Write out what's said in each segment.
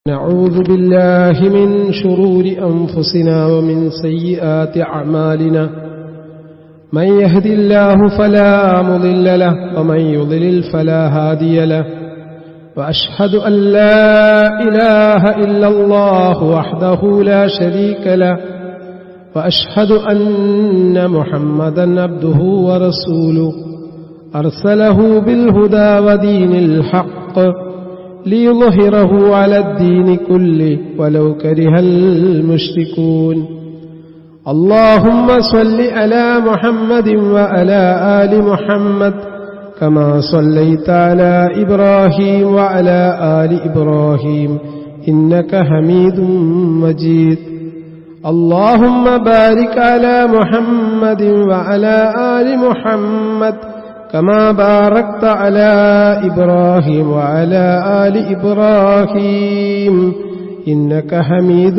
نعوذ بالله من شرور أنفسنا ومن سيئات أعمالنا من يهد الله فلا مضل له ومن يضلل فلا هادي له وأشهد أن لا إله إلا الله وحده لا شريك له وأشهد أن محمدا عبده ورسوله أرسله بالهدى ودين الحق ليظهره على الدين كله ولو كره المشركون اللهم صل على محمد وعلى آل محمد كما صليت على إبراهيم وعلى آل إبراهيم إنك حميد مجيد اللهم بارك على محمد وعلى آل محمد كما باركت على إبراهيم وعلى آل إبراهيم إنك حميد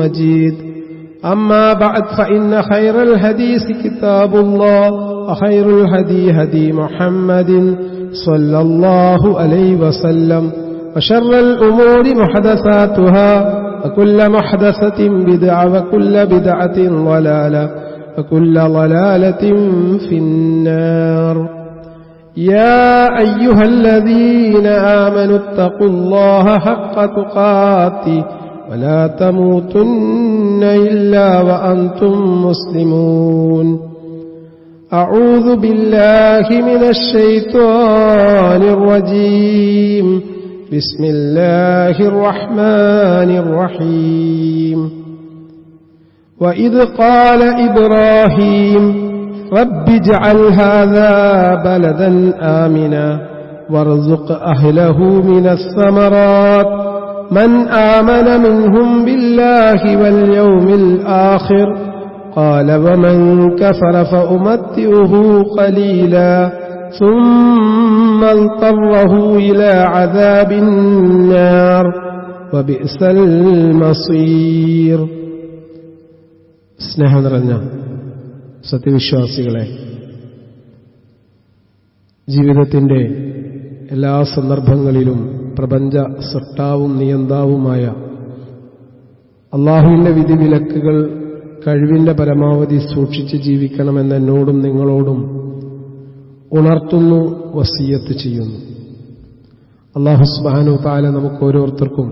مجيد أما بعد فإن خير الحديث كتاب الله وخير الهدي هدي محمد صلى الله عليه وسلم وشر الأمور محدثاتها وكل محدثة بدعة وكل بدعة ضلالة وكل ضلالة في النار يا أيها الذين آمنوا اتقوا الله حق تقاته ولا تموتن إلا وأنتم مسلمون أعوذ بالله من الشيطان الرجيم بسم الله الرحمن الرحيم وإذ قال إبراهيم رب اجعل هذا بلدا آمنا وارزق أهله من الثمرات من آمن منهم بالله واليوم الآخر قال ومن كفر فأمتعه قليلا ثم اضطره إلى عذاب النار وبئس المصير. സ്നേഹം നിറഞ്ഞ സത്യവിശ്വാസികളെ, ജീവിതത്തിന്റെ എല്ലാ സന്ദർഭങ്ങളിലും പ്രപഞ്ച സൃഷ്ടാവും നിയന്താവുമായ അല്ലാഹുവിന്റെ വിധിവിലക്കുകൾ കഴിവിന്റെ പരമാവധി സൂക്ഷിച്ച് ജീവിക്കണമെന്ന് എന്നോടും നിങ്ങളോടും ഉണർത്തുന്നു, വസിയത്ത് ചെയ്യുന്നു. അല്ലാഹു സുബ്ഹാനഹു വ തആല നമുക്ക് ഓരോരുത്തർക്കും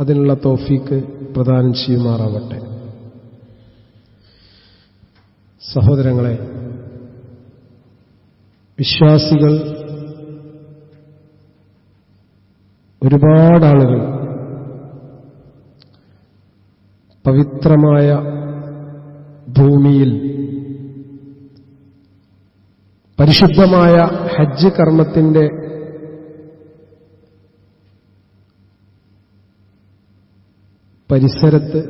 അതിനുള്ള തൗഫീക്ക് പ്രദാനം ചെയ്യുമാറാവട്ടെ. സഹോദരങ്ങളെ, വിശ്വാസികൾ ഒരുപാട് ആളുകൾ പവിത്രമായ ഭൂമിയിൽ പരിശുദ്ധമായ ഹജ്ജ് കർമ്മത്തിന്റെ പരിസരത്ത്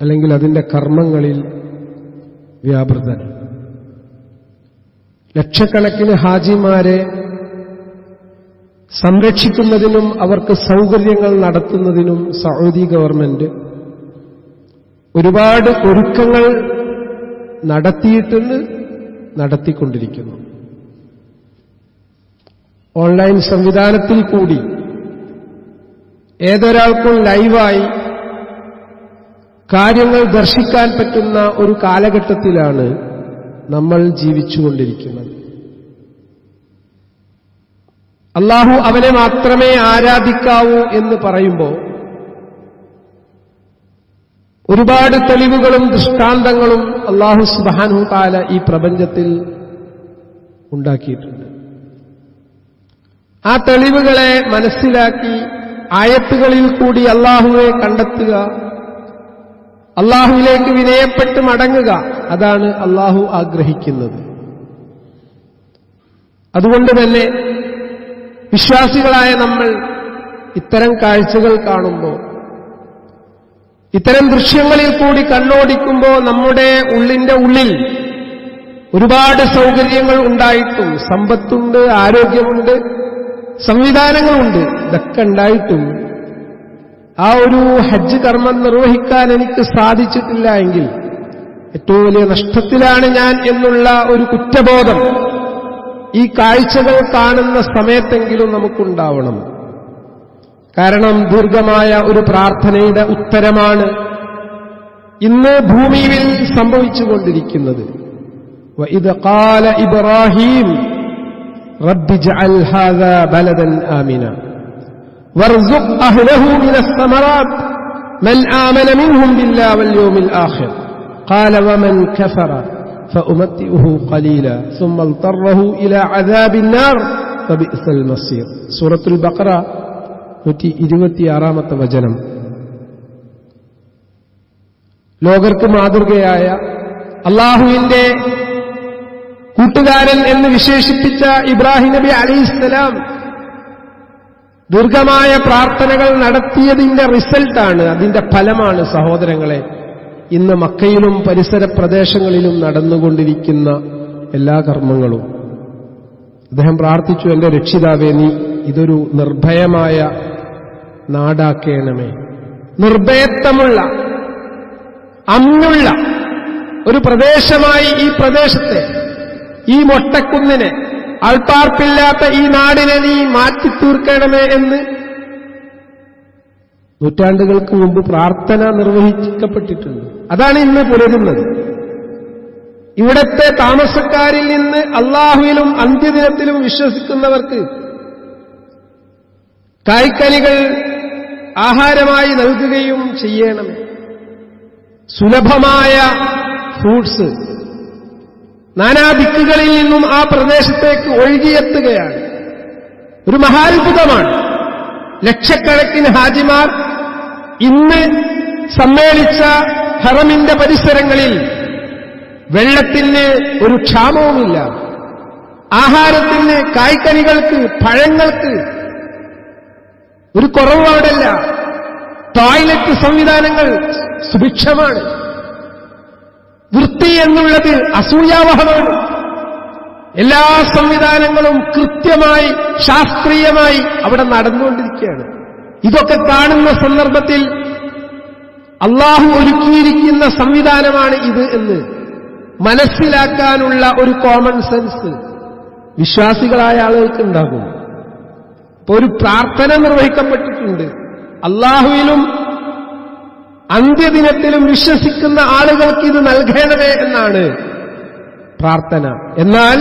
അല്ലെങ്കിൽ അതിന്റെ കർമ്മങ്ങളിൽ വ്യാപൃതൻ. ലക്ഷക്കണക്കിന് ഹാജിമാരെ സംരക്ഷിക്കുന്നതിനും അവർക്ക് സൗകര്യങ്ങൾ നടത്തുന്നതിനും സൗദി ഗവൺമെന്റ് ഒരുപാട് ഒരുക്കങ്ങൾ നടത്തിയിട്ടുണ്ട്, നടത്തിക്കൊണ്ടിരിക്കുന്നു. ഓൺലൈൻ സംവിധാനത്തിൽ കൂടി ഏതൊരാൾക്കും ലൈവായി കാര്യങ്ങൾ ദർശിക്കാൻ പറ്റുന്ന ഒരു കാലഘട്ടത്തിലാണ് നമ്മൾ ജീവിച്ചുകൊണ്ടിരിക്കുന്നത്. അല്ലാഹു അവനെ മാത്രമേ ആരാധിക്കാവൂ എന്ന് പറയുമ്പോൾ ഒരുപാട് തെളിവുകളും ദൃഷ്ടാന്തങ്ങളും അല്ലാഹു സുബ്ഹാനഹു വ തആല ഈ പ്രപഞ്ചത്തിൽ ഉണ്ടാക്കിയിട്ടുണ്ട്. ആ തെളിവുകളെ മനസ്സിലാക്കി ആയത്തുകളിൽ കൂടി അല്ലാഹുവെ കണ്ടെത്തുക, അല്ലാഹുവിലേക്ക് വിനയപ്പെട്ട് മടങ്ങുക, അതാണ് അല്ലാഹു ആഗ്രഹിക്കുന്നത്. അതുകൊണ്ട് തന്നെ വിശ്വാസികളായ നമ്മൾ ഇത്തരം കാഴ്ചകൾ കാണുമ്പോൾ, ഇത്തരം ദൃശ്യങ്ങളിൽ കൂടി കണ്ണോടിക്കുമ്പോൾ നമ്മുടെ ഉള്ളിന്റെ ഉള്ളിൽ ഒരുപാട് സൗകര്യങ്ങൾ ഉണ്ടായിട്ടും, സമ്പത്തുണ്ട്, ആരോഗ്യമുണ്ട്, സംവിധാനങ്ങളുണ്ട്, ഇതൊക്കെ ഉണ്ടായിട്ടും ആ ഒരു ഹജ്ജ് കർമ്മം നിർവഹിക്കാൻ എനിക്ക് സാധിച്ചിട്ടില്ല എങ്കിൽ ഏറ്റവും വലിയ നഷ്ടത്തിലാണ് ഞാൻ എന്നുള്ള ഒരു കുറ്റബോധം ഈ കാഴ്ചകൾ കാണുന്ന സമയത്തെങ്കിലും നമുക്കുണ്ടാവണം. കാരണം ദീർഘമായ ഒരു പ്രാർത്ഥനയുടെ ഉത്തരമാണ് ഇന്ന് ഭൂമിയിൽ സംഭവിച്ചുകൊണ്ടിരിക്കുന്നത്. വഇദ് ഖാല ഇബ്രാഹീം റബ്ബി ഇജ്അൽ ഹാദാ ബലദൻ ആമിന വർസുഖ് അഹ്ലഹു മിനസ് സമറാത്ത് മൻ ആമന മിൻഹും ബില്ലാഹി വൽ യൗമിൽ ആഖിർ ഖാല വമൻ കഫറ ഫഉമത്തിഉഹു ഖലീല സുമ്മ അൽതറഹു ഇലാ അദാബിൻ നാർ ഫബിഅസൽ മസീർ. സൂറത്തുൽ ബഖറ 126-ാമത്തെ വചനം. ലോകർക്ക് മാതൃകയായ അല്ലാഹുവിന്റെ കൂട്ടുകാരൻ എന്ന് വിശേഷിപ്പിച്ച ഇബ്രാഹിം നബി അലൈഹിസ്സലാം ദീർഘമായ പ്രാർത്ഥനകൾ നടത്തിയതിന്റെ റിസൾട്ടാണ്, അതിന്റെ ഫലമാണ് സഹോദരങ്ങളെ ഇന്ന് മക്കയിലും പരിസര പ്രദേശങ്ങളിലും നടന്നുകൊണ്ടിരിക്കുന്ന എല്ലാ കർമ്മങ്ങളും. അദ്ദേഹം പ്രാർത്ഥിച്ചു, എന്റെ രക്ഷിതാവേ, നീ ഇതൊരു നിർഭയമായ നാടാക്കേണമേ, നിർഭയത്വമുള്ള അമ്നുള്ള ഒരു പ്രദേശമായി ഈ പ്രദേശത്തെ, ഈ മൊട്ടക്കുന്നിനെ, ആൾപ്പാർപ്പില്ലാത്ത ഈ നാടിനെ നീ മാറ്റിത്തീർക്കണമേ എന്ന് നൂറ്റാണ്ടുകൾക്ക് മുമ്പ് പ്രാർത്ഥന നിർവഹിക്കപ്പെട്ടിട്ടുണ്ട്. അതാണ് ഇന്ന് പുലരുന്നത്. ഇവിടത്തെ താമസക്കാരിൽ നിന്ന് അല്ലാഹുവിലും അന്ത്യദിനത്തിലും വിശ്വസിക്കുന്നവർക്ക് കായ്ക്കനികൾ ആഹാരമായി നൽകുകയും ചെയ്യണം. സുലഭമായ ഫ്രൂട്ട്സ് നാനാദിക്കുകളിൽ നിന്നും ആ പ്രദേശത്തേക്ക് ഒഴുകിയെത്തുകയാണ്. ഒരു മഹാത്ഭുതമാണ്. ലക്ഷക്കണക്കിന് ഹാജിമാർ ഇന്ന് സമ്മേളിച്ച ഹറമിന്റെ പരിസരങ്ങളിൽ വെള്ളത്തിന് ഒരു ക്ഷാമവുമില്ല, ആഹാരത്തിന്, കായ്ക്കനികൾക്ക്, പഴങ്ങൾക്ക് ഒരു കുറവ് അവിടെയില്ല. ടോയ്ലറ്റ് സംവിധാനങ്ങൾ സുഭിക്ഷമാണ്. വൃത്തി എന്നുള്ളത് അസൂയാവഹമാണ്. എല്ലാ സംവിധാനങ്ങളും കൃത്യമായി ശാസ്ത്രീയമായി അവിടെ നടന്നുകൊണ്ടിരിക്കുകയാണ്. ഇതൊക്കെ കാണുന്ന സന്ദർഭത്തിൽ അല്ലാഹു ഒരുക്കിയിരിക്കുന്ന സംവിധാനമാണ് ഇത് എന്ന് മനസ്സിലാക്കാനുള്ള ഒരു കോമൺ സെൻസ് വിശ്വാസികളായ ആളുകൾക്ക് ഉണ്ടാകും. ഇപ്പൊ ഒരു പ്രാർത്ഥന നിർവഹിക്കപ്പെട്ടിട്ടുണ്ട്. അല്ലാഹുവിലും അന്ത്യദിനത്തിലും വിശ്വസിക്കുന്ന ആളുകൾക്ക് ഇത് നൽകണമേ എന്നാണ് പ്രാർത്ഥന. എന്നാൽ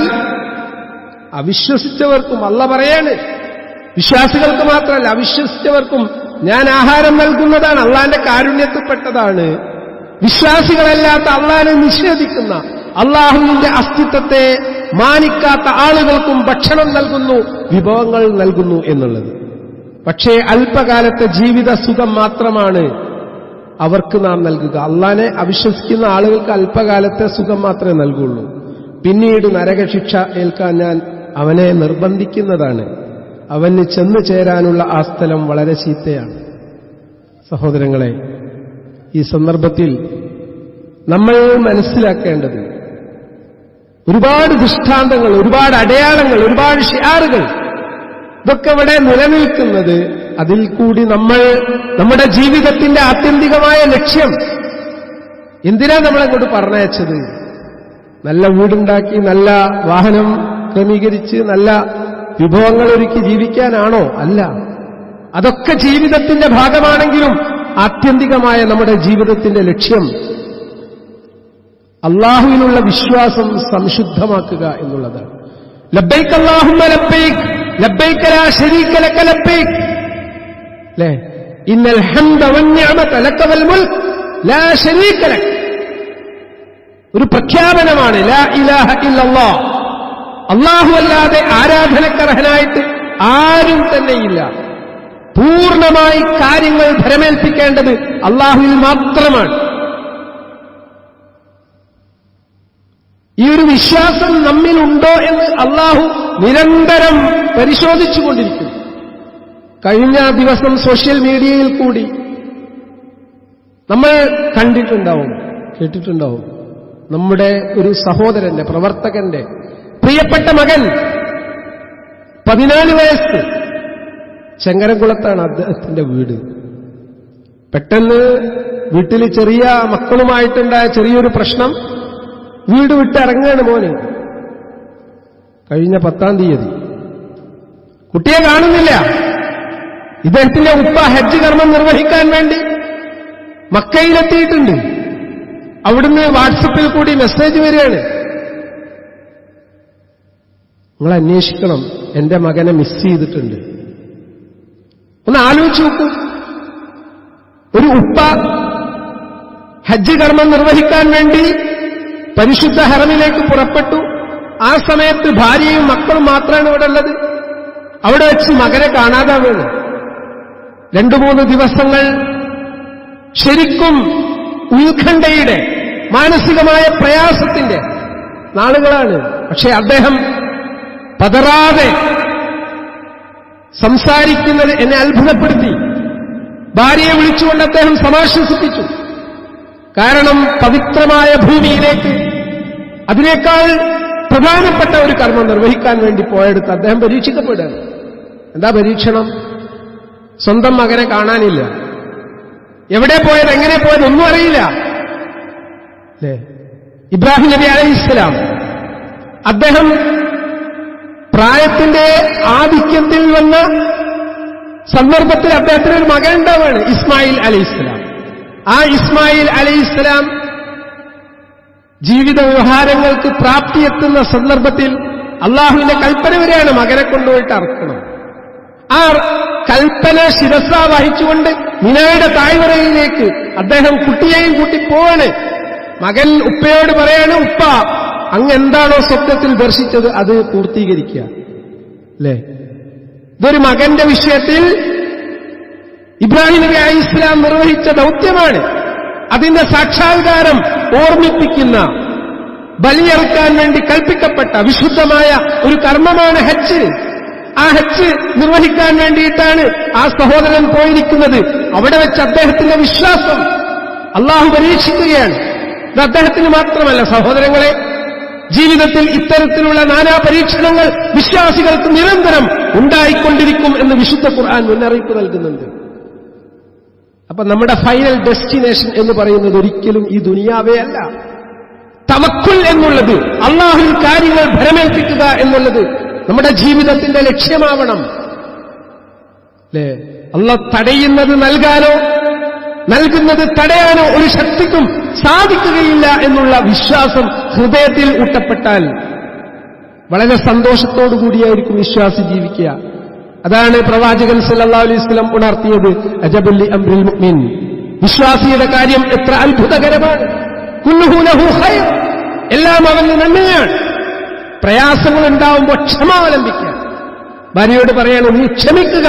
അവിശ്വസിച്ചവർക്കും അല്ല പറയാണ്, വിശ്വാസികൾക്ക് മാത്രമല്ല അവിശ്വസിച്ചവർക്കും ഞാൻ ആഹാരം നൽകുന്നതാണ്, അള്ളാന്റെ കാരുണ്യത്തിൽപ്പെട്ടതാണ്. വിശ്വാസികളല്ലാത്ത അള്ളാനെ നിഷേധിക്കുന്ന, അള്ളാഹുവിന്റെ അസ്തിത്വത്തെ മാനിക്കാത്ത ആളുകൾക്കും ഭക്ഷണം നൽകുന്നു, വിഭവങ്ങൾ നൽകുന്നു എന്നുള്ളത്. പക്ഷേ അല്പകാലത്തെ ജീവിത സുഖം മാത്രമാണ് അവർക്ക് നാം നൽകുക. അള്ളാനെ അവിശ്വസിക്കുന്ന ആളുകൾക്ക് അല്പകാലത്തെ സുഖം മാത്രമേ നൽകുള്ളൂ. പിന്നീട് നരകശിക്ഷ ഏൽക്കാൻ ഞാൻ അവനെ നിർബന്ധിക്കുന്നതാണ്. അവന് ചെന്നു ചേരാനുള്ള ആ സ്ഥലം വളരെ ചീത്തയാണ്. സഹോദരങ്ങളെ, ഈ സന്ദർഭത്തിൽ നമ്മൾ മനസ്സിലാക്കേണ്ടത് ഒരുപാട് ദൃഷ്ടാന്തങ്ങൾ, ഒരുപാട് അടയാളങ്ങൾ, ഒരുപാട് ഷിആറുകൾ ഇതൊക്കെ ഇവിടെ നിലനിൽക്കുന്നത്, അതിൽ കൂടി നമ്മൾ നമ്മുടെ ജീവിതത്തിന്റെ ആത്യന്തികമായ ലക്ഷ്യം എന്തിനാ നമ്മളങ്ങോട്ട് പറഞ്ഞയച്ചത്? നല്ല വീടുണ്ടാക്കി, നല്ല വാഹനം ക്രമീകരിച്ച്, നല്ല വിഭവങ്ങൾ ഒരുക്കി ജീവിക്കാനാണോ? അല്ല. അതൊക്കെ ജീവിതത്തിന്റെ ഭാഗമാണെങ്കിലും ആത്യന്തികമായ നമ്മുടെ ജീവിതത്തിന്റെ ലക്ഷ്യം അല്ലാഹുവിനുള്ള വിശ്വാസം സംശുദ്ധമാക്കുക എന്നുള്ളതാണ്. ലബ്ബൈക അല്ലാഹുമ്മ ലബ്ബൈക ലബ്ബൈക ലാ ശരീക ലക ലബ്ബൈക, അല്ലേ? ഇന്നൽ ഹംദ വന്നിഅമത ലക വൽ മുൽക് ലാ ശരീക ലക. ഒരു പ്രഖ്യാപനമാണ്, ലാ ഇലാഹ ഇല്ലല്ലാഹ്, അല്ലാഹു അല്ലാതെ ആരാധനക്കർഹനായിട്ട് ആരും തന്നെയില്ല. പൂർണ്ണമായി കാര്യങ്ങൾ ഭരമേൽപ്പിക്കേണ്ടത് അല്ലാഹുവിൽ മാത്രമാണ്. ഈ ഒരു വിശ്വാസം നമ്മിലുണ്ടോ എന്ന് അല്ലാഹു നിരന്തരം പരിശോധിച്ചുകൊണ്ടിരിക്കും. കഴിഞ്ഞ ദിവസം സോഷ്യൽ മീഡിയയിൽ കൂടി നമ്മൾ കണ്ടിട്ടുണ്ടാവും, കേട്ടിട്ടുണ്ടാവും. നമ്മുടെ ഒരു സഹോദരന്റെ, പ്രവർത്തകന്റെ പ്രിയപ്പെട്ട മകൻ, 14 വയസ്സ്, ചെങ്ങരംകുളത്താണ് അദ്ദേഹത്തിന്റെ വീട്. പെട്ടെന്ന് വീട്ടിൽ ചെറിയ മക്കളുമായിട്ടുണ്ടായ ചെറിയൊരു പ്രശ്നം, വീട് വിട്ടിറങ്ങാണ് മോന്. കഴിഞ്ഞ 10-ാം തീയതി കുട്ടിയെ കാണുന്നില്ല. ഇദ്ദേഹത്തിന്റെ ഉപ്പ ഹജ്ജ് കർമ്മം നിർവഹിക്കാൻ വേണ്ടി മക്കയിലെത്തിയിട്ടുണ്ട്. അവിടുന്ന് വാട്സപ്പിൽ കൂടി മെസ്സേജ് വരികയാണ്, നിങ്ങൾ അന്വേഷിക്കണം, എന്റെ മകനെ മിസ് ചെയ്തിട്ടുണ്ട്. ഒന്ന് ആലോചിച്ച് നോക്കൂ. ഒരു ഉപ്പ ഹജ്ജ് കർമ്മം നിർവഹിക്കാൻ വേണ്ടി പരിശുദ്ധ ഹറമിലേക്ക് പുറപ്പെട്ടു. ആ സമയത്ത് ഭാര്യയും മക്കളും മാത്രമാണ് ഇവിടെ ഉള്ളത്. അവിടെ വെച്ച് മകനെ കാണാതാവുകയാണ്. 2-3 ദിവസങ്ങൾ ശരിക്കും ഉത്കണ്ഠയുടെ, മാനസികമായ പ്രയാസത്തിന്റെ നാളുകളാണ്. പക്ഷേ അദ്ദേഹം പതറാതെ സംസാരിക്കുന്നത് എന്നെ അത്ഭുതപ്പെടുത്തി. ഭാര്യയെ വിളിച്ചുകൊണ്ട് അദ്ദേഹം സമാശ്വസിപ്പിച്ചു. കാരണം പവിത്രമായ ഭൂമിയിലേക്ക് അതിനേക്കാൾ പ്രധാനപ്പെട്ട ഒരു കർമ്മം നിർവഹിക്കാൻ വേണ്ടി പോയെടുത്ത് അദ്ദേഹം പരീക്ഷിക്കപ്പെടുകയാണ്. എന്താ പരീക്ഷണം? സ്വന്തം മകനെ കാണാനില്ല. എവിടെ പോയത്, എങ്ങനെ പോയത് ഒന്നും അറിയില്ല. അല്ലേ? ഇബ്രാഹിം നബി അലൈഹിസ്സലാം അദ്ദേഹം പ്രായത്തിന്റെ ആധിക്യത്തിൽ വന്ന സന്ദർഭത്തിൽ അദ്ദേഹത്തിന് ഒരു മകൻ ഉണ്ടാവുകയാണ്, ഇസ്മായിൽ അലൈഹിസ്സലാം. ആ ഇസ്മായിൽ അലൈഹിസ്സലാം ജീവിത വ്യവഹാരങ്ങൾക്ക് പ്രാപ്തിയെത്തുന്ന സന്ദർഭത്തിൽ അള്ളാഹുവിന്റെ കൽപ്പന വരെയാണ് മകനെ കൊണ്ടുപോയിട്ട് അറക്കണം. ആ കൽപ്പന ശിരസ വഹിച്ചുകൊണ്ട് മിനായുടെ താഴ്വരയിലേക്ക് അദ്ദേഹം കുട്ടിയെയും കൂട്ടി പോവാണ്. മകൻ ഉപ്പയോട് പറയാണ്, ഉപ്പ അങ്ങ് എന്താണോ സ്വപ്നത്തിൽ ദർശിച്ചത് അത് പൂർത്തീകരിക്കുക. അല്ലേ? ഇതൊരു മകന്റെ വിഷയത്തിൽ ഇബ്രാഹിം നബി അലൈഹിസ്സലാം നിർവഹിച്ച ദൗത്യമാണ്. അതിന്റെ സാക്ഷാത്കാരം ഓർമ്മിപ്പിക്കുന്ന, ബലിയറുക്കാൻ വേണ്ടി കൽപ്പിക്കപ്പെട്ട വിശുദ്ധമായ ഒരു കർമ്മമാണ് ഹജ്ജ്. ആ ഹജ്ജ് നിർവഹിക്കാൻ വേണ്ടിയിട്ടാണ് ആ സഹോദരൻ പോയിരിക്കുന്നത്. അവിടെ വെച്ച് അദ്ദേഹത്തിന്റെ വിശ്വാസം അള്ളാഹു പരീക്ഷിക്കുകയാണ്. ഇത് അദ്ദേഹത്തിന് മാത്രമല്ല സഹോദരങ്ങളെ, ജീവിതത്തിൽ ഇത്തരത്തിലുള്ള നാനാ പരീക്ഷണങ്ങൾ വിശ്വാസികൾക്ക് നിരന്തരം ഉണ്ടായിക്കൊണ്ടിരിക്കും എന്ന് വിശുദ്ധ ഖുർആൻ മുന്നറിയിപ്പ് നൽകുന്നുണ്ട്. അപ്പൊ നമ്മുടെ ഫൈനൽ ഡെസ്റ്റിനേഷൻ എന്ന് പറയുന്നത് ഒരിക്കലും ഈ ദുനിയാവേ അല്ല. തവക്കുൽ എന്നുള്ളത്, അള്ളാഹുവിൽ കാര്യങ്ങൾ ഭരമേൽപ്പിക്കുക എന്നുള്ളത് നമ്മുടെ ജീവിതത്തിന്റെ ലക്ഷ്യമാവണം. അല്ലേ? അള്ളാഹ് തടയുന്നത് നൽകാനോ നൽകുന്നത് തടയാനോ ഒരു ശക്തിക്കും സാധിക്കുകയില്ല എന്നുള്ള വിശ്വാസം ഹൃദയത്തിൽ ഊട്ടപ്പെട്ടാൽ വളരെ സന്തോഷത്തോടുകൂടിയായിരിക്കും വിശ്വാസി ജീവിക്കുക. അതാണ് പ്രവാചകൻ സല്ലല്ലാഹു അലൈഹി വസല്ലം ഉണർത്തിയത്, അജബുൽ അംറിൽ മുഅ്മിൻ, വിശ്വാസിയുടെ കാര്യം എത്ര അത്ഭുതകരമാണ്. കുല്ലുഹു ലഹു ഖൈർ, എല്ലാം അവന് നന്മയാണ്. പ്രയാസങ്ങൾ ഉണ്ടാവുമ്പോൾ ക്ഷമ അവലംബിക്കുക. ഭാര്യയോട് പറയണം, നീ ക്ഷമിക്കുക,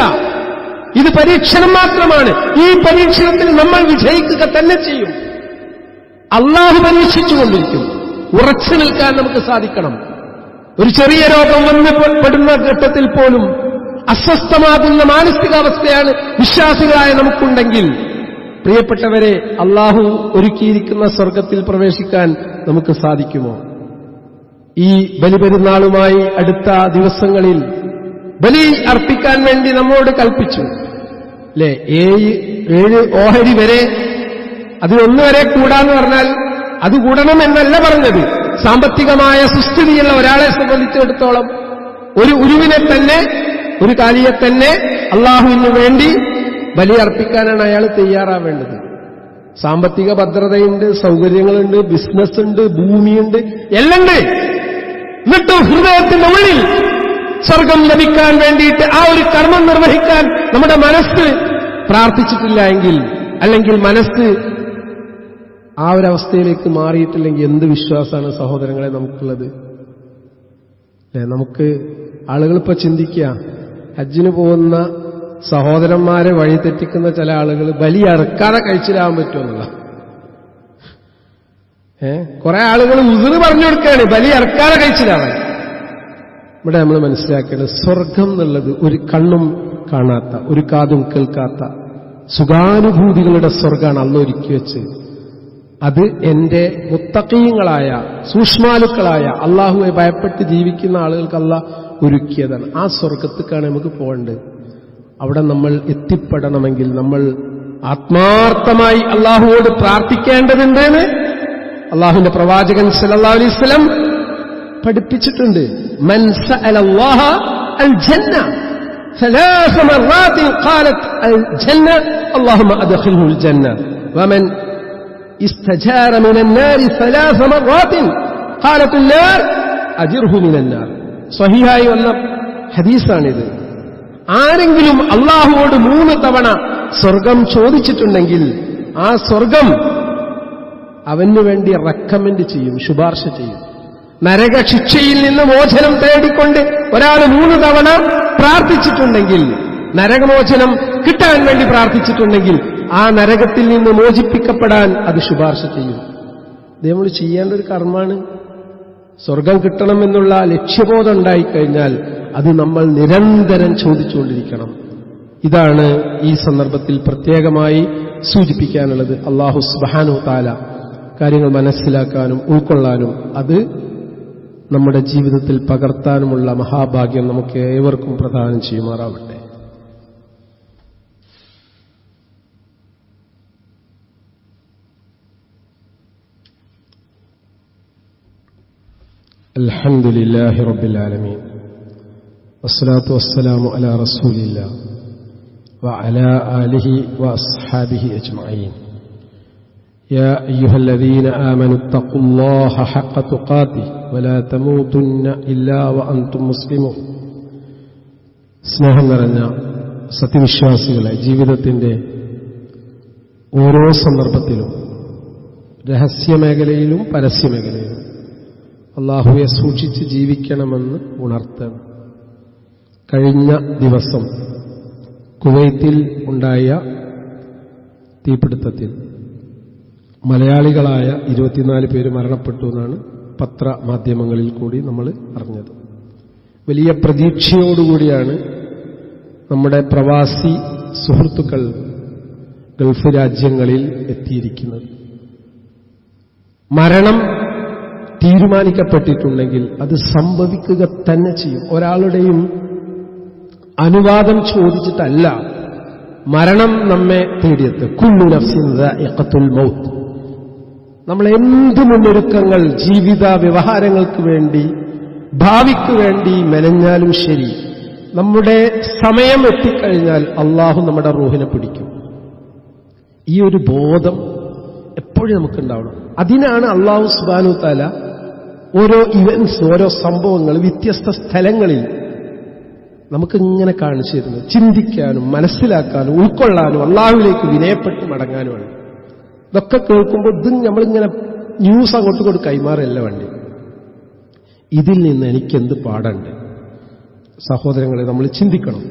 ഇത് പരീക്ഷണം മാത്രമാണ്. ഈ പരീക്ഷണത്തിൽ നമ്മൾ വിജയിക്കുക തന്നെ ചെയ്യും. അള്ളാഹു പരീക്ഷിച്ചുകൊണ്ടിരിക്കും. ഉറച്ചു നിൽക്കാൻ നമുക്ക് സാധിക്കണം. ഒരു ചെറിയ രോഗം വന്നുപെടുന്ന ഘട്ടത്തിൽ പോലും അസ്വസ്ഥമാകുന്ന മാനസികാവസ്ഥയാണ് വിശ്വാസികളായ നമുക്കുണ്ടെങ്കിൽ, പ്രിയപ്പെട്ടവരെ, അള്ളാഹു ഒരുക്കിയിരിക്കുന്ന സ്വർഗത്തിൽ പ്രവേശിക്കാൻ നമുക്ക് സാധിക്കുമോ? ഈ ബലിപെരുന്നാളുമായി അടുത്ത ദിവസങ്ങളിൽ ബലി അർപ്പിക്കാൻ വേണ്ടി നമ്മോട് കൽപ്പിച്ചു. അല്ലേ? 7 ഓഹരി വരെ, അതിൽ 1 വരെ കൂടാന്ന് പറഞ്ഞാൽ അത് കൂടണം എന്നല്ല പറഞ്ഞത്. സാമ്പത്തികമായ സുസ്ഥിതിയുള്ള ഒരാളെ സംബന്ധിച്ചിടത്തോളം ഒരു ഉരുവിനെ തന്നെ, ഒരു കാലിയെ തന്നെ അള്ളാഹുവിന് വേണ്ടി ബലി അർപ്പിക്കാനാണ് അയാൾ തയ്യാറാവേണ്ടത്. സാമ്പത്തിക ഭദ്രതയുണ്ട്, സൗകര്യങ്ങളുണ്ട്, ബിസിനസ്സുണ്ട്, ഭൂമിയുണ്ട്, എല്ലാം ഉണ്ട്. എന്നിട്ടും ഹൃദയത്തിന്റെ ഉള്ളിൽ സ്വർഗം ലഭിക്കാൻ വേണ്ടിയിട്ട് ആ ഒരു കർമ്മം നിർവഹിക്കാൻ നമ്മുടെ മനസ്സ് പ്രാർത്ഥിച്ചിട്ടില്ല എങ്കിൽ, അല്ലെങ്കിൽ മനസ്സ് ആ ഒരവസ്ഥയിലേക്ക് മാറിയിട്ടില്ലെങ്കിൽ എന്ത് വിശ്വാസമാണ് സഹോദരങ്ങളെ നമുക്കുള്ളത്? നമുക്ക് ആളുകളിപ്പോ ചിന്തിക്കുക, ഹജ്ജിന് പോകുന്ന സഹോദരന്മാരെ വഴിതെറ്റിക്കുന്ന ചില ആളുകൾ ബലി അറുക്കാതെ കഴിച്ചിലാവാൻ പറ്റുമെന്നുള്ള. കുറെ ആളുകൾ ഉസുറ് പറഞ്ഞു കൊടുക്കുകയാണ് ബലി അറുക്കാതെ കഴിച്ചിലാവാൻ. ഇവിടെ നമ്മൾ മനസ്സിലാക്കേണ്ടത്, സ്വർഗം എന്നുള്ളത് ഒരു കണ്ണും കാണാത്ത, ഒരു കാതും കേൾക്കാത്ത സുഖാനുഭൂതികളുടെ സ്വർഗമാണ് അള്ളാഹു ഒരുക്കി വെച്ച്. അത് എന്റെ മുത്തഖീങ്ങളായ, സൂക്ഷ്മാലുക്കളായ, അള്ളാഹുവെ ഭയപ്പെട്ട് ജീവിക്കുന്ന ആളുകൾക്ക് അള്ളാഹ് ഒരുക്കിയതാണ്. ആ സ്വർഗത്തേക്കാണ് നമുക്ക് പോകേണ്ടത്. അവിടെ നമ്മൾ എത്തിപ്പെടണമെങ്കിൽ നമ്മൾ ആത്മാർത്ഥമായി അള്ളാഹുവോട് പ്രാർത്ഥിക്കേണ്ടതുണ്ടെന്ന് അള്ളാഹുവിന്റെ പ്രവാചകൻ സല്ലല്ലാഹു അലൈഹി വസല്ലം പഠിപ്പിച്ചിട്ടുണ്ട്. മൻ സഅലല്ലാഹ അൽ ജന്ന ثلاث مرات قالت الجنة اللهم أدخله الجنة ومن استجار من النار 3 مرات قالت النار أجره من النار സ്വഹീഹായി വന്ന ഹദീസാണിത്. ആരെങ്കിലും അല്ലാഹുവോട് 3 തവണ സ്വർഗം ചോദിച്ചിട്ടുണ്ടെങ്കിൽ ആ സ്വർഗം അവനു വേണ്ടി റെക്കമെൻഡ് ചെയ്യും, ശുപാർശ ചെയ്യും. നരകശിക്ഷയിൽ നിന്ന് മോചനം തേടിക്കൊണ്ട് ഒരാൾ 3 തവണ പ്രാർത്ഥിച്ചിട്ടുണ്ടെങ്കിൽ, നരകമോചനം കിട്ടാൻ വേണ്ടി പ്രാർത്ഥിച്ചിട്ടുണ്ടെങ്കിൽ ആ നരകത്തിൽ നിന്ന് മോചിപ്പിക്കപ്പെടാൻ അത് ശുപാർശ ചെയ്യും. ഇത് നമ്മൾ ചെയ്യേണ്ട ഒരു കർമ്മമാണ്. സ്വർഗം കിട്ടണമെന്നുള്ള ലക്ഷ്യബോധം ഉണ്ടായിക്കഴിഞ്ഞാൽ അത് നമ്മൾ നിരന്തരം ചോദിച്ചുകൊണ്ടിരിക്കണം. ഇതാണ് ഈ സന്ദർഭത്തിൽ പ്രത്യേകമായി സൂചിപ്പിക്കാനുള്ളത്. അല്ലാഹു സുബ്ഹാനഹു തആല കാര്യങ്ങൾ മനസ്സിലാക്കാനും ഉൾക്കൊള്ളാനും അത് നമ്മുടെ ജീവിതത്തിൽ പകർത്താനുമുള്ള മഹാഭാഗ്യം നമുക്ക് ഏവർക്കും പ്രദാനം ചെയ്യുമാറാവട്ടെ. അൽഹംദുലില്ലാഹി റബ്ബിൽ ആലമീൻ വസ്സലാത്തു വസ്സലാമു അലാ റസൂലില്ലാഹ് വഅലാ ആലിഹി വഅസ്ഹാബിഹി അജ്മഈൻ. يا أيها الذين آمنوا اتقوا الله حق تقاته ولا تموتن إلا وأنتم مسلمون. സ്നേഹം നിറഞ്ഞ സത്യവിശ്വാസികളെ, ജീവിതത്തിന്റെ ഓരോ സന്ദർഭത്തിലും രഹസ്യമേഖലയിലും പരസ്യമേഖലയിലും അല്ലാഹുവെ സൂക്ഷിച്ച് ജീവിക്കണമെന്ന് ഉണർത്തണം. കഴിഞ്ഞ ദിവസം കുവൈത്തിൽ ഉണ്ടായ തീപിടുത്തത്തിൽ മലയാളികളായ 24 പേര് മരണപ്പെട്ടു എന്നാണ് പത്രമാധ്യമങ്ങളിൽ കൂടി നമ്മൾ അറിഞ്ഞത്. വലിയ പ്രതീക്ഷയോടുകൂടിയാണ് നമ്മുടെ പ്രവാസി സുഹൃത്തുക്കൾ ഗൾഫ് രാജ്യങ്ങളിൽ എത്തിയിരിക്കുന്നത്. മരണം തീരുമാനിക്കപ്പെട്ടിട്ടുണ്ടെങ്കിൽ അത് സംഭവിക്കുക തന്നെ ചെയ്യും. ഒരാളുടെയും അനുവാദം ചോദിച്ചിട്ടല്ല മരണം നമ്മെ തേടിയെത്തും. കുല്ലു നഫ്സിൻ ദാഇഖത്തുൽ മൗത്ത്. നമ്മൾ എന്ത് മുന്നൊരുക്കങ്ങൾ ജീവിത വ്യവഹാരങ്ങൾക്ക് വേണ്ടി, ഭാവിക്ക് വേണ്ടി മെനഞ്ഞാലും ശരി, നമ്മുടെ സമയം എത്തിക്കഴിഞ്ഞാൽ അള്ളാഹു നമ്മുടെ റൂഹിനെ പിടിക്കും. ഈ ഒരു ബോധം എപ്പോഴും നമുക്കുണ്ടാവണം. അതിനാണ് അള്ളാഹു സുബ്ഹാനഹു തആല ഓരോ ഇവന്റ്സ്, ഓരോ സംഭവങ്ങൾ വ്യത്യസ്ത സ്ഥലങ്ങളിൽ നമുക്കിങ്ങനെ കാണിച്ചു തരുന്നത്. ചിന്തിക്കാനും മനസ്സിലാക്കാനും ഉൾക്കൊള്ളാനും അള്ളാഹുവിലേക്ക് വിനയപ്പെട്ട് മടങ്ങാനുമാണ്. ഇതൊക്കെ കേൾക്കുമ്പോൾ ഇത് നമ്മളിങ്ങനെ ന്യൂസ് അങ്ങോട്ട് കൈമാറല്ല വേണ്ടി. ഇതിൽ നിന്ന് എനിക്കെന്ത് പാടുണ്ട് സഹോദരങ്ങളെ, നമ്മൾ ചിന്തിക്കണം.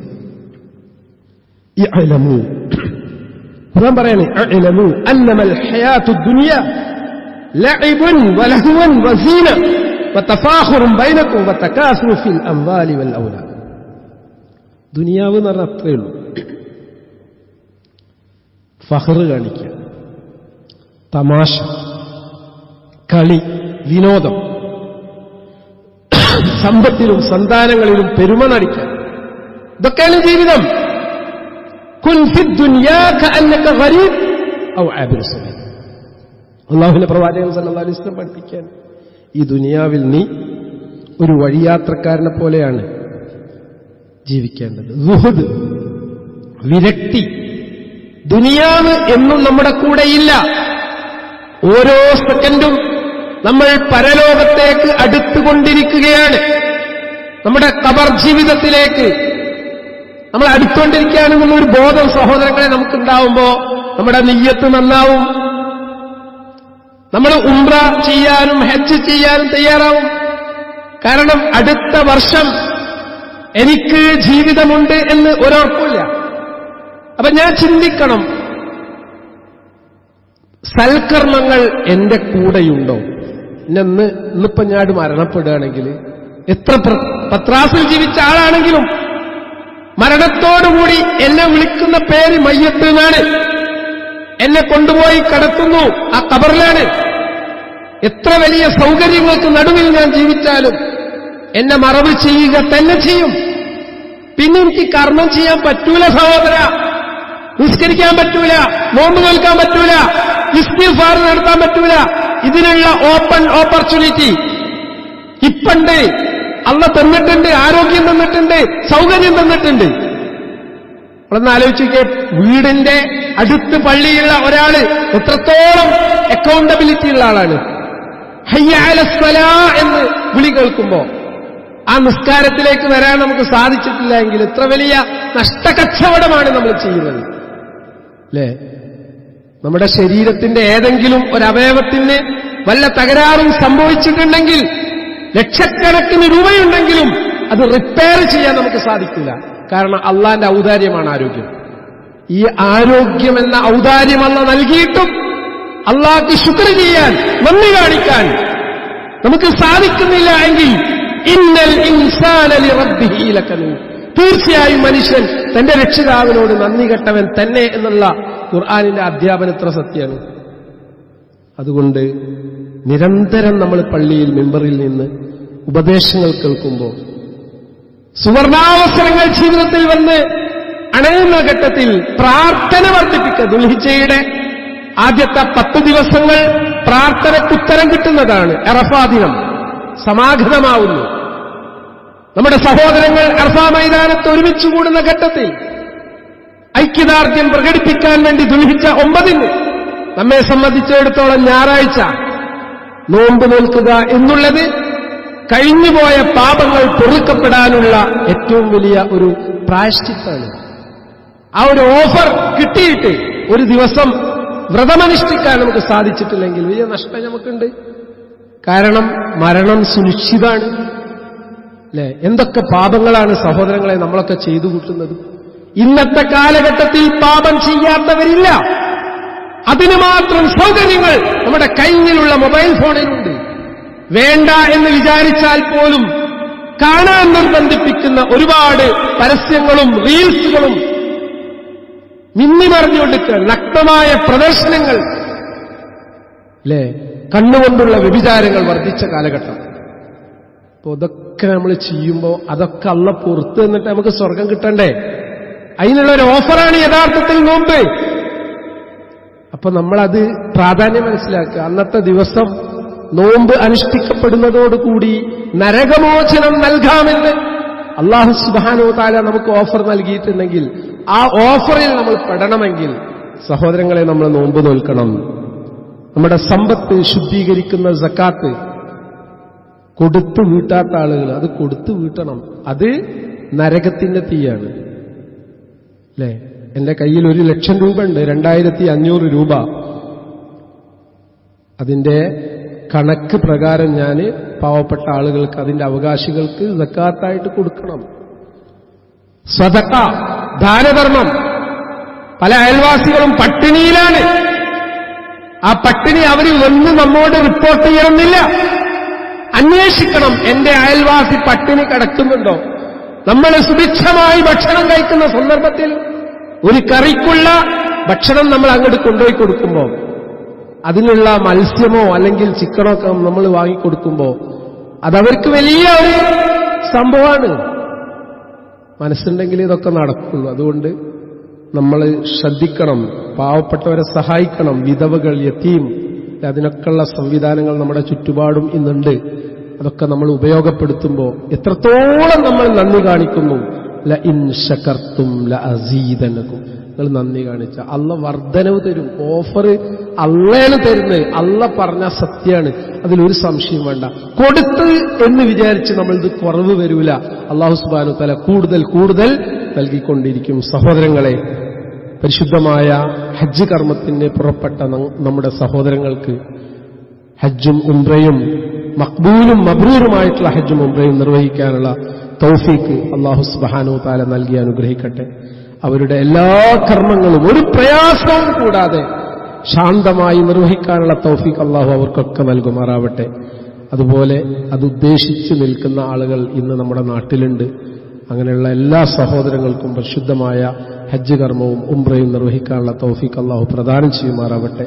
ഖുർആൻ പറയാണ്, ഇഅ്ലമു അന്നമൽ ഹയാത്തുദ് ദുനിയ ലഅബുൻ വലഹുവൻ വസീന വതഫാഖുറുൻ ബൈനകും വതകാസുറു ഫിൽ അംവാലി വൽ ഔലാദ്. ദുനിയാവ് എന്ന് പറഞ്ഞാൽ അത്രയേ ഉള്ളൂ. ഫഖ്റ് കാണിക്കുക, തമാശ, കളി, വിനോദം, സമ്പത്തിലും സന്താനങ്ങളിലും പെരുമ നടിക്കാൻ, ഇതൊക്കെയാണ് ജീവിതം. കുൻ ഫിദ് ദുനിയാ കഅന്നക ഗരീബ് ഔ ആബിറു സബീൽ. അല്ലാഹുവിന്റെ പ്രവാചകൻ സല്ലല്ലാഹു അലൈഹി വസല്ലം പഠിപ്പിക്കാൻ, ഈ ദുനിയാവിൽ നീ ഒരു വഴിയാത്രക്കാരനെ പോലെയാണ് ജീവിക്കേണ്ടത്. സുഹദ്, വിരക്തി. ദുനിയാവ് എന്നും നമ്മുടെ കൂടെയില്ല. ഓരോ സെക്കൻഡും നമ്മൾ പരലോകത്തേക്ക് അടുത്തുകൊണ്ടിരിക്കുകയാണ്. നമ്മുടെ ഖബർ ജീവിതത്തിലേക്ക് നമ്മൾ അടുത്തുകൊണ്ടിരിക്കുകയാണെന്നുള്ളൊരു ബോധം സഹോദരങ്ങളെ നമുക്കുണ്ടാവുമ്പോൾ നമ്മുടെ നിയ്യത്ത് നന്നാവും. നമ്മൾ ഉംറ ചെയ്യാനും ഹജ്ജ് ചെയ്യാനും തയ്യാറാവും. കാരണം അടുത്ത വർഷം എനിക്ക് ജീവിതമുണ്ട് എന്ന് ഒരുറപ്പില്ല. അപ്പൊ ഞാൻ ചിന്തിക്കണം, സൽക്കർമ്മങ്ങൾ എന്റെ കൂടെയുണ്ടോ? ഇന്നിപ്പോ ഞാൻ മരണപ്പെടുകയാണെങ്കിൽ, എത്ര പത്രാസിൽ ജീവിച്ച ആളാണെങ്കിലും മരണത്തോടുകൂടി എന്നെ വിളിക്കുന്ന പേര് മയ്യത്ത് എന്നാണ്. എന്നെ കൊണ്ടുപോയി കടത്തുന്നു ആ ഖബറിലാണ്. എത്ര വലിയ സൗകര്യങ്ങൾക്ക് നടുവിൽ ഞാൻ ജീവിച്ചാലും എന്നെ മറവ് ചെയ്യുക തന്നെ ചെയ്യും. പിന്നെ എനിക്ക് കർമ്മം ചെയ്യാൻ പറ്റൂല സഹോദര, നിസ്കരിക്കാൻ പറ്റൂല, നോമ്പ് നോൽക്കാൻ പറ്റൂല, ഇസ്തിഗ്ഫാർ നടത്താൻ പറ്റൂല. ഇതിനുള്ള ഓപ്പൺ ഓപ്പർച്യൂണിറ്റി ഇപ്പണ്ട്. അള്ളാഹ് തന്നിട്ടുണ്ട്, ആരോഗ്യം തന്നിട്ടുണ്ട്, സൗകര്യം തന്നിട്ടുണ്ട്. നമ്മളൊന്ന് ആലോചിക്കേ, വീടിന്റെ അടുത്ത് പള്ളിയുള്ള ഒരാള് എത്രത്തോളം അക്കൗണ്ടബിലിറ്റി ഉള്ള ആളാണ്. ഹയ്യ അലസ്സലാ എന്ന് വിളി കേൾക്കുമ്പോ ആ നിസ്കാരത്തിലേക്ക് വരാൻ നമുക്ക് സാധിച്ചിട്ടില്ല എങ്കിൽ എത്ര വലിയ നഷ്ടക്കച്ചവടമാണ് നമ്മൾ ചെയ്യുന്നത്, അല്ലേ? നമ്മുടെ ശരീരത്തിന്റെ ഏതെങ്കിലും ഒരവയവത്തിന് വല്ല തകരാറും സംഭവിച്ചിട്ടുണ്ടെങ്കിൽ ലക്ഷക്കണക്കിന് രൂപയുണ്ടെങ്കിലും അത് റിപ്പയർ ചെയ്യാൻ നമുക്ക് സാധിക്കില്ല. കാരണം അള്ളാന്റെ ഔദാര്യമാണ് ആരോഗ്യം. ഈ ആരോഗ്യം എന്ന ഔദാര്യം അള്ള നൽകിയിട്ടും അള്ളാഹ്ക്ക് ശുക്ർ ചെയ്യാൻ, നന്ദി കാണിക്കാൻ നമുക്ക് സാധിക്കുന്നില്ല എങ്കിൽ ഇന്നൽ ഇൻസാന ലിറബ്ബിഹി ലകനൂദ്, തീർച്ചയായും മനുഷ്യൻ തന്റെ രക്ഷിതാവിനോട് നന്ദി കെട്ടവൻ തന്നെ എന്നുള്ള ഖുർആനിന്റെ അധ്യാപനം എത്ര സത്യമാണ്. അതുകൊണ്ട് നിരന്തരം നമ്മൾ പള്ളിയിൽ മിമ്പറിൽ നിന്ന് ഉപദേശങ്ങൾ കേൾക്കുമ്പോൾ സുവർണാവസരങ്ങൾ ജീവിതത്തിൽ വന്ന് അണയുന്ന ഘട്ടത്തിൽ പ്രാർത്ഥന വർദ്ധിപ്പിക്കുക. ദുൽഹിജ്ജയുടെ ആദ്യത്തെ 10 ദിവസങ്ങൾ പ്രാർത്ഥനയ്ക്കുത്തരം കിട്ടുന്നതാണ്. അറഫാ ദിനം സമാഗതമാവുന്നു. നമ്മുടെ സഹോദരങ്ങൾ അറഫാ മൈതാനത്ത് ഒരുമിച്ച് കൂടുന്ന ഘട്ടത്തിൽ ഐക്യദാർഢ്യം പ്രകടിപ്പിക്കാൻ വേണ്ടി ദുൽഹിജ്ജ 9 നമ്മെ സംബന്ധിച്ചിടത്തോളം ഞായറാഴ്ച നോമ്പ് നോൽക്കുക എന്നുള്ളത് കഴിഞ്ഞുപോയ പാപങ്ങൾ പൊറുക്കപ്പെടാനുള്ള ഏറ്റവും വലിയ ഒരു പ്രായശ്ചിത്താണ്. ആ ഒരു ഓഫർ കിട്ടിയിട്ട് ഒരു ദിവസം വ്രതമനുഷ്ഠിക്കാൻ നമുക്ക് സാധിച്ചിട്ടില്ലെങ്കിൽ വലിയ നഷ്ടം നമുക്കുണ്ട്. കാരണം മരണം സുനിശ്ചിതാണ്, അല്ലെ? എന്തൊക്കെ പാപങ്ങളാണ് സഹോദരങ്ങളെ നമ്മളൊക്കെ ചെയ്തു കൂട്ടുന്നത്. ഇന്നത്തെ കാലഘട്ടത്തിൽ പാപം ചെയ്യാത്തവരില്ല. അതിന് മാത്രം സൗകര്യങ്ങൾ നമ്മുടെ കയ്യിലുള്ള മൊബൈൽ ഫോണിലുണ്ട്. വേണ്ട എന്ന് വിചാരിച്ചാൽ പോലും കാണാൻ നിർബന്ധിപ്പിക്കുന്ന ഒരുപാട് പരസ്യങ്ങളും റീൽസുകളും മിന്നിമറിഞ്ഞുകൊടുക്കുക, നഗ്നമായ പ്രദർശനങ്ങൾ, അല്ലേ? കണ്ണുകൊണ്ടുള്ള വ്യഭിചാരങ്ങൾ വർദ്ധിച്ച കാലഘട്ടം. അപ്പൊ ഇതൊക്കെ നമ്മൾ ചെയ്യുമ്പോൾ അതൊക്കെ അള്ള പുറത്ത് നിന്നിട്ട് നമുക്ക് സ്വർഗം കിട്ടണ്ടേ? അതിനുള്ളൊരു ഓഫറാണ് യഥാർത്ഥത്തിൽ നോമ്പ്. അപ്പൊ നമ്മളത് പ്രാധാന്യം മനസ്സിലാക്കുക. അന്നത്തെ ദിവസം നോമ്പ് അനുഷ്ഠിക്കപ്പെടുന്നതോടുകൂടി നരകമോചനം നൽകാമെന്ന് അല്ലാഹു സുബ്ഹാനഹു വ തആല നമുക്ക് ഓഫർ നൽകിയിട്ടുണ്ടെങ്കിൽ ആ ഓഫറിൽ നമ്മൾ പെടണമെങ്കിൽ സഹോദരങ്ങളെ നമ്മൾ നോമ്പ് നോൽക്കണം. നമ്മുടെ സമ്പത്ത് ശുദ്ധീകരിക്കുന്ന സക്കാത്ത് കൊടുത്തു വീട്ടാത്ത ആളുകൾ അത് കൊടുത്തു വീട്ടണം. അത് നരകത്തിന്റെ തീയാണ്, അല്ലേ? എന്റെ കയ്യിൽ 1,00,000 രൂപ ഉണ്ട്, 2,500 രൂപ. അതിന്റെ കണക്ക് പ്രകാരം ഞാൻ പാവപ്പെട്ട ആളുകൾക്ക്, അതിന്റെ അവകാശികൾക്ക് സക്കാത്തായിട്ട് കൊടുക്കണം. സദഖ, ദാനധർമ്മം. പല അയൽവാസികളും പട്ടിണിയിലാണ്. ആ പട്ടിണി അവർ വന്ന് നമ്മോട് റിപ്പോർട്ട് ചെയ്യണമെന്നില്ല. അന്വേഷിക്കണം, എന്റെ അയൽവാസി പട്ടിണി കിടക്കുന്നുണ്ടോ? നമ്മൾ സുഭിക്ഷമായി ഭക്ഷണം കഴിക്കുന്ന സന്ദർഭത്തിൽ ഒരു കറിക്കുള്ള ഭക്ഷണം നമ്മൾ അങ്ങോട്ട് കൊണ്ടുപോയി കൊടുക്കുമ്പോൾ അതിനുള്ള മത്സ്യമോ അല്ലെങ്കിൽ ചിക്കനോ ഒക്കെ നമ്മൾ വാങ്ങിക്കൊടുക്കുമ്പോൾ അതവർക്ക് വലിയ ഒരു സംഭവമാണ്. മനസ്സുണ്ടെങ്കിൽ ഇതൊക്കെ നടക്കുള്ളൂ. അതുകൊണ്ട് നമ്മൾ ശ്രദ്ധിക്കണം, പാവപ്പെട്ടവരെ സഹായിക്കണം, വിധവകൾ, യതീം, അതിനൊക്കെയുള്ള സംവിധാനങ്ങൾ നമ്മുടെ ചുറ്റുപാടും ഇന്നുണ്ട്. അതൊക്കെ നമ്മൾ ഉപയോഗപ്പെടുത്തുമ്പോൾ എത്രത്തോളം നമ്മൾ നന്ദി കാണിക്കുന്നു. ലഇൻ ശകർത്തും ലഅസീദനകും, നിങ്ങൾ നന്ദി കാണിച്ച അള്ള വർദ്ധനവ് തരും. ഓഫർ അള്ളയാണ് തരുന്നത്. അള്ള പറഞ്ഞ സത്യമാണ്, അതിലൊരു സംശയം വേണ്ട. കൊടുത്ത് എന്ന് വിചാരിച്ച് നമ്മളിത് കുറവ് വരൂല. അല്ലാഹു സുബ്ഹാനഹു വ തആല കൂടുതൽ കൂടുതൽ നൽകിക്കൊണ്ടിരിക്കും. സഹോദരങ്ങളെ, പരിശുദ്ധമായ ഹജ്ജ് കർമ്മത്തിന് പുറപ്പെട്ട നമ്മുടെ സഹോദരങ്ങൾക്ക് ഹജ്ജും ഉംറയും മഖ്ബൂലും മബ്രൂറുമായിട്ടുള്ള ഹജ്ജും ഉംറയും നിർവഹിക്കാനുള്ള തൗഫീക്ക് അല്ലാഹു സുബ്ഹാനഹു വ തആല നൽകി അനുഗ്രഹിക്കട്ടെ. അവരുടെ എല്ലാ കർമ്മങ്ങളും ഒരു പ്രയാസവും കൂടാതെ ശാന്തമായി നിർവഹിക്കാനുള്ള തൗഫീക്ക് അല്ലാഹു അവർക്കൊക്കെ നൽകുമാറാവട്ടെ. അതുപോലെ അതുദ്ദേശിച്ച് നിൽക്കുന്ന ആളുകൾ ഇന്ന് നമ്മുടെ നാട്ടിലുണ്ട്. അങ്ങനെയുള്ള എല്ലാ സഹോദരങ്ങൾക്കും പരിശുദ്ധമായ ഹജ്ജ് കർമ്മവും ഉംറയും നിർവഹിക്കാനുള്ള തൗഫീക്ക് അല്ലാഹു പ്രദാനം ചെയ്യുമാറാവട്ടെ.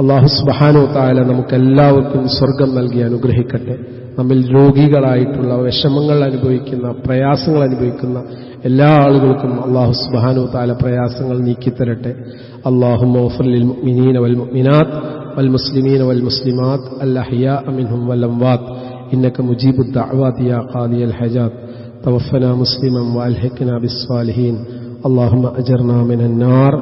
അല്ലാഹു സുബ്ഹാനഹു വ തആല നമുക്കെല്ലാവർക്കും സ്വർഗം നൽകി അനുഗ്രഹിക്കട്ടെ. നമ്മിൽ രോഗികളായിട്ടുള്ള, വിഷമങ്ങൾ അനുഭവിക്കുന്ന, പ്രയാസങ്ങൾ അനുഭവിക്കുന്ന എല്ലാ ആളുകൾക്കും അല്ലാഹു സുബ്ഹാനഹു വ തആല പ്രയാസങ്ങൾ നീക്കിത്തരട്ടെ. അല്ലാഹുമ്മ ഗ്ഫിർ ലിൽ മുഅ്മിനീന വൽ മുഅ്മിനാത്ത് വൽ മുസ്ലിമീന വൽ മുസ്ലിമാത്ത് അൽ അഹ്യാഅ മിൻഹും വൽ അംവാത്ത് ഇന്നക മുജീബുദ് ദഅവാതി യാ ഖാദിയൽ ഹജാത്ത് തവഫനാ മുസ്ലിമൻ വഅൽഹിഖ്നാ ബിസ്സാലിഹീൻ اللهم أجرنا من النار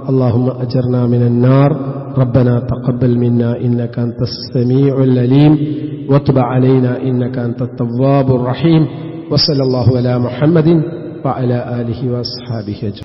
اللهم أجرنا من النار ربنا تقبل منا إنك أنت السميع العليم وتب علينا إنك أنت التواب الرحيم وصلى الله على محمد وعلى آله وأصحابه أجمعين.